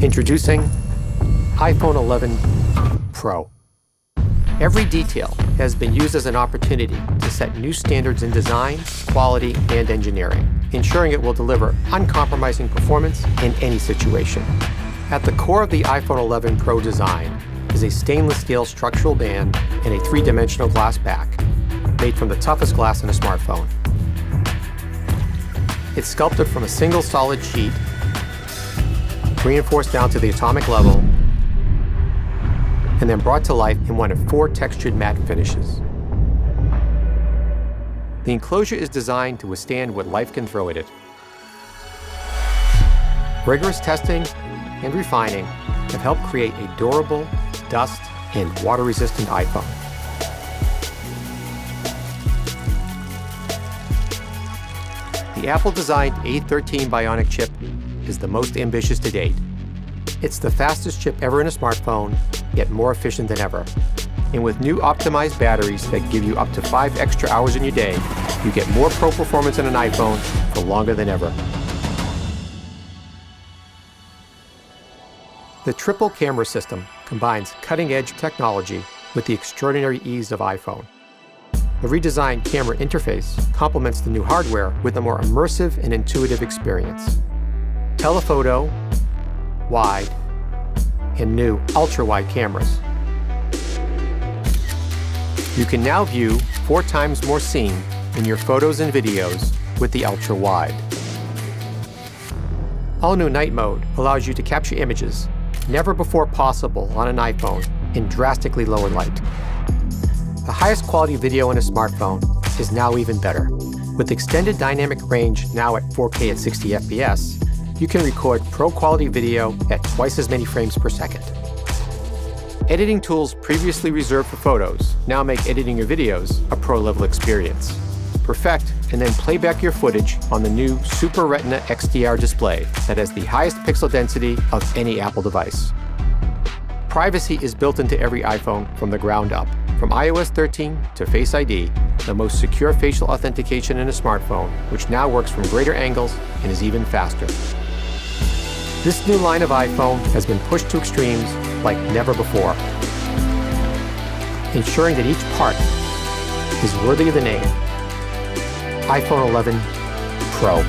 Introducing iPhone 11 Pro. Every detail has been used as an opportunity to set new standards in design, quality, and engineering, ensuring it will deliver uncompromising performance in any situation. At the core of the iPhone 11 Pro design is a stainless steel structural band and a three-dimensional glass back, made from the toughest glass in a smartphone. It's sculpted from a single solid sheet, reinforced down to the atomic level, and then brought to life in one of 4 textured matte finishes. The enclosure is designed to withstand what life can throw at it. Rigorous testing and refining have helped create a durable, dust, and water-resistant iPhone. The Apple-designed A13 Bionic chip is the most ambitious to date. It's the fastest chip ever in a smartphone, yet more efficient than ever. And with new optimized batteries that give you up to 5 extra hours in your day, you get more pro performance in an iPhone for longer than ever. The triple camera system combines cutting-edge technology with the extraordinary ease of iPhone. The redesigned camera interface complements the new hardware with a more immersive and intuitive experience. Telephoto, wide, and new ultra-wide cameras. You can now view 4 times more scene in your photos and videos with the ultra-wide. All-new night mode allows you to capture images never before possible on an iPhone in drastically lower light. The highest quality video in a smartphone is now even better. With extended dynamic range now at 4K at 60 FPS, you can record pro-quality video at twice as many frames per second. Editing tools previously reserved for photos now make editing your videos a pro-level experience. Perfect and then play back your footage on the new Super Retina XDR display that has the highest pixel density of any Apple device. Privacy is built into every iPhone from the ground up. From iOS 13 to Face ID, the most secure facial authentication in a smartphone, which now works from greater angles and is even faster. This new line of iPhone has been pushed to extremes like never before, ensuring that each part is worthy of the name iPhone 11 Pro.